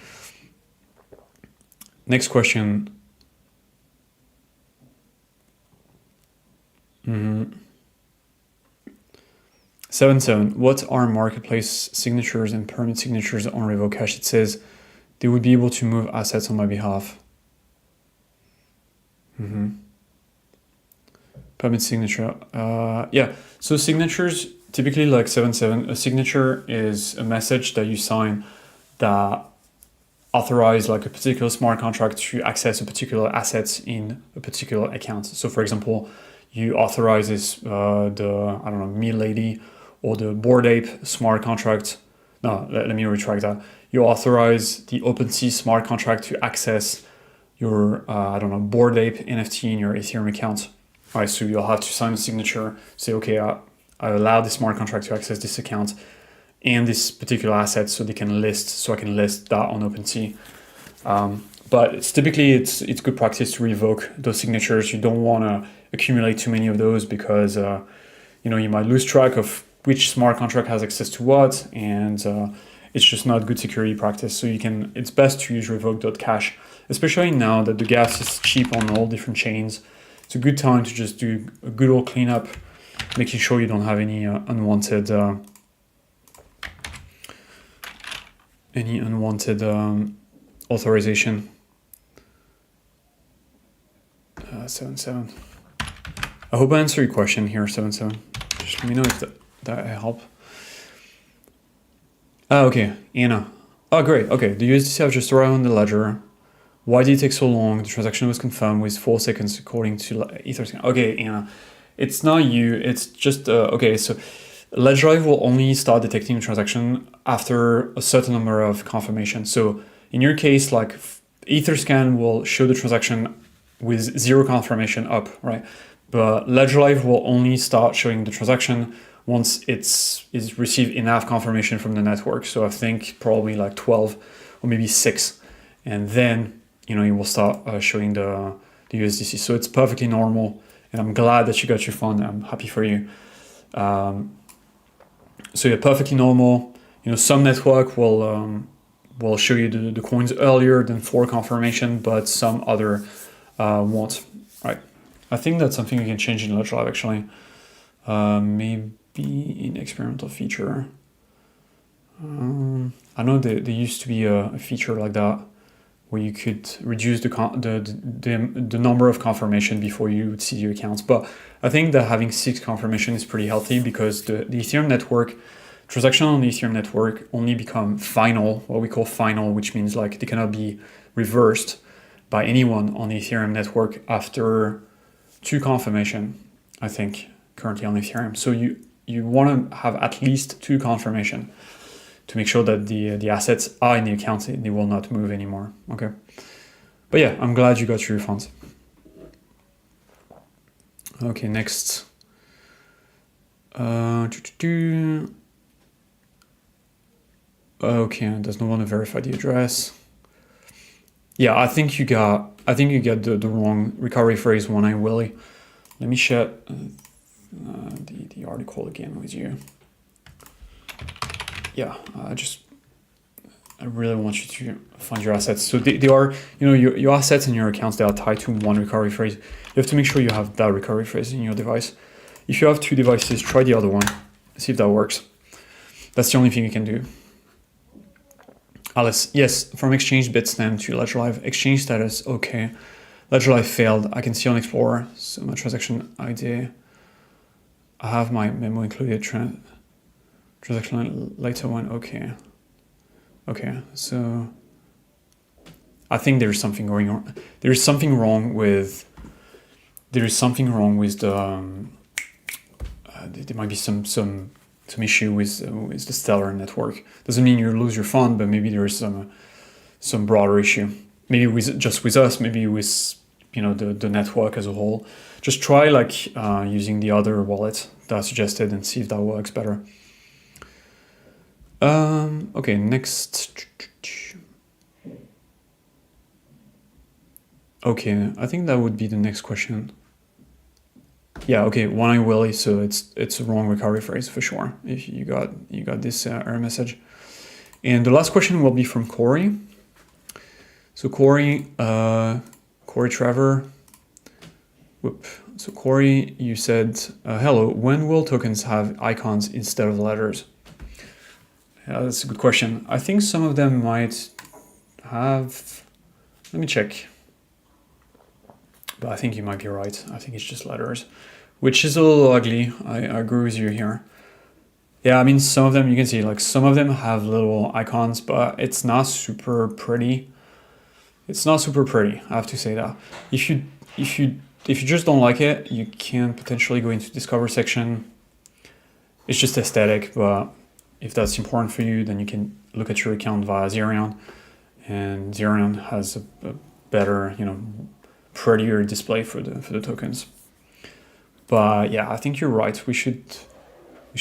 Next question. 77. What are marketplace signatures and permit signatures on Revocash? It says they would be able to move assets on my behalf. Permit signature. Yeah. So signatures, typically like 77, a signature is a message that you sign that authorize like a particular smart contract to access a particular assets in a particular account. So for example, you authorize this, Me Lady or the Bored Ape smart contract. No, let me retract that. You authorize the OpenSea smart contract to access your, Bored Ape NFT in your Ethereum account. All right, so you'll have to sign a signature, say, okay, I allow the smart contract to access this account and this particular asset so I can list that on OpenSea. But it's good practice to revoke those signatures. You don't want to accumulate too many of those because you might lose track of which smart contract has access to what, and it's just not good security practice. So it's best to use revoke.cash, especially now that the gas is cheap on all different chains. It's a good time to just do a good old cleanup, making sure you don't have any unwanted authorization. 77. I hope I answered your question here, 77. Just let me know if that help. Okay, Anna. Oh, great. Okay, the USDC have just arrived on the ledger. Why did it take so long? The transaction was confirmed with 4 seconds according to Etherscan. Okay, Anna. It's not you. It's just, okay, so Ledger Live will only start detecting the transaction after a certain number of confirmations. So in your case, like Etherscan will show the transaction with 0 confirmation up, right? But Ledger Live will only start showing the transaction once it's received enough confirmation from the network. So I think probably like 12 or maybe 6 and then it will start showing the USDC. So it's perfectly normal, and I'm glad that you got your fund. I'm happy for you. So yeah, perfectly normal. Some network will show you the coins earlier than for confirmation, but some other won't. Right. I think that's something you can change in LedgerLive actually. Maybe in experimental feature. I know there used to be a feature like that where you could reduce the number of confirmation before you would see your accounts. But I think that having 6 confirmation is pretty healthy, because the Ethereum network, transaction on the Ethereum network only become final, what we call final, which means like they cannot be reversed by anyone on the Ethereum network after 2 confirmation, I think, currently on Ethereum. So you want to have at least 2 confirmation to make sure that the assets are in the account and they will not move anymore. Okay. But yeah, I'm glad you got your refunds. Okay, next. Okay, does not want to verify the address. Yeah, I think you got the wrong recovery phrase, One Eye Willie. Let me share the article again with you. Yeah, I really want you to find your assets. So they are, your assets and your accounts, they are tied to one recovery phrase. You have to make sure you have that recovery phrase in your device. If you have 2 devices, try the other one, see if that works. That's the only thing you can do. Alice, yes, from Exchange Bitstamp to LedgerLive. Exchange status, okay. LedgerLive failed. I can see on Explorer. So my transaction ID. I have my memo included. Transaction later one, okay. Okay, so I think there's something going on. There is something wrong with the. There might be some issue with the Stellar network. Doesn't mean you lose your fund, but maybe there is some broader issue. Maybe with us, maybe with the network as a whole. Just try using the other wallet that I suggested and see if that works better. Okay, next. Okay, I think that would be the next question. Yeah, okay, One Eye Willie, so it's a wrong recovery phrase for sure. If you got this error message. And the last question will be from Corey. So Corey Trevor. Whoop. So Corey, you said, hello, when will tokens have icons instead of letters? Yeah, that's a good question. I think some of them might have, let me check. But I think you might be right. I think it's just letters, which is a little ugly. I agree with you here. Yeah, I mean, some of them, you can see, some of them have little icons, but it's not super pretty. It's not super pretty, I have to say that. If you just don't like it, you can potentially go into Discover section. It's just aesthetic, but if that's important for you, then you can look at your account via Zerion, and Zerion has a better, prettier display for the tokens. But yeah, I think you're right. We should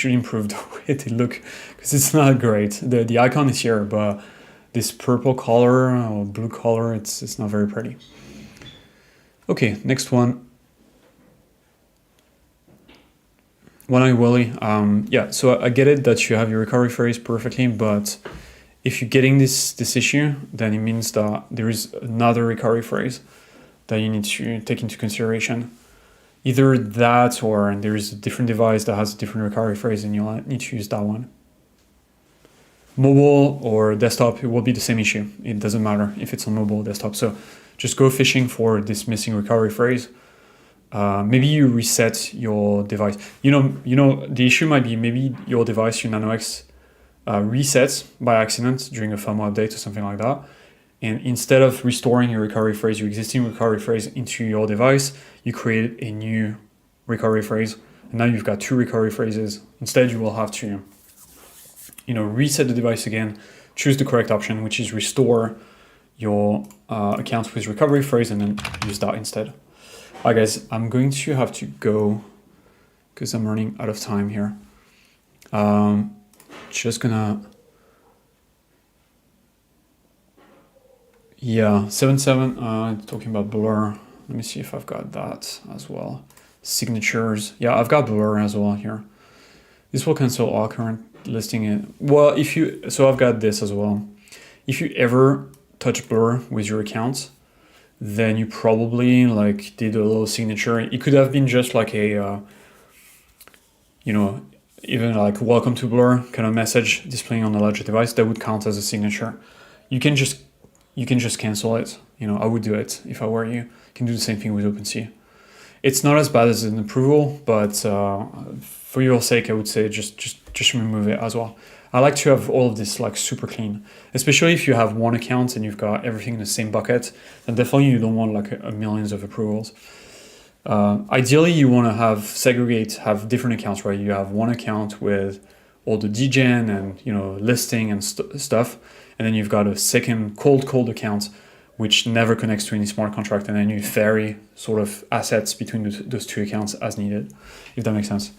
improve the way they look, because it's not great. The icon is here, but this purple color or blue color, it's not very pretty. Okay, next one. One Eye Willie. Yeah, so I get it that you have your recovery phrase perfectly, but if you're getting this issue, then it means that there is another recovery phrase that you need to take into consideration. Either that, or there is a different device that has a different recovery phrase and you'll need to use that one. Mobile or desktop, it will be the same issue. It doesn't matter if it's on mobile or desktop. So just go fishing for this missing recovery phrase. Maybe you reset your device. The issue might be maybe your device, your NanoX, resets by accident during a firmware update or something like that. And instead of restoring your recovery phrase, your existing recovery phrase into your device, you create a new recovery phrase. And now you've got 2 recovery phrases. Instead, you will have to, reset the device again, choose the correct option, which is restore your account with recovery phrase, and then use that instead. All right, guys, I'm going to have to go because I'm running out of time here. Just gonna... Yeah, 77, talking about Blur. Let me see if I've got that as well. Signatures. Yeah, I've got Blur as well here. This will cancel all current listing it. Well, so I've got this as well. If you ever touch Blur with your account, then you probably like did a little signature. It could have been just like a, even like welcome to Blur kind of message displaying on the Ledger device. That would count as a signature. You can just cancel it. I would do it if I were you. You can do the same thing with OpenSea. It's not as bad as an approval, but for your sake, I would say just remove it as well. I like to have all of this like super clean, especially if you have one account and you've got everything in the same bucket. Then definitely you don't want like a millions of approvals. Ideally, you want to have different accounts, right? You have one account with all the degen and listing and stuff, and then you've got a second cold account which never connects to any smart contract, and then you vary sort of assets between those two accounts as needed, if that makes sense.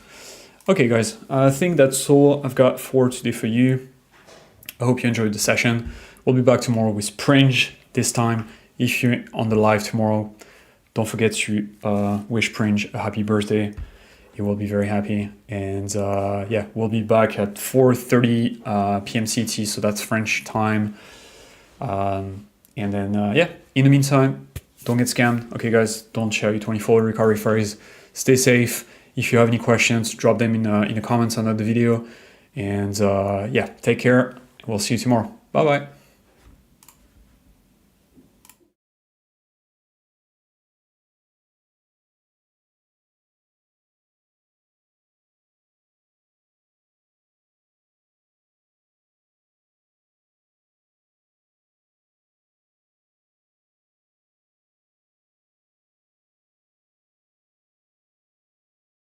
Okay, guys, I think that's all I've got for today for you. I hope you enjoyed the session. We'll be back tomorrow with Pringe this time. If you're on the live tomorrow, don't forget to wish Pringe a happy birthday. He will be very happy. And we'll be back at 4:30 p.m. CT, so that's French time. In the meantime, don't get scammed. Okay, guys, don't share your 24 recovery phrase. Stay safe. If you have any questions, drop them in the comments under the video. And take care. We'll see you tomorrow. Bye-bye.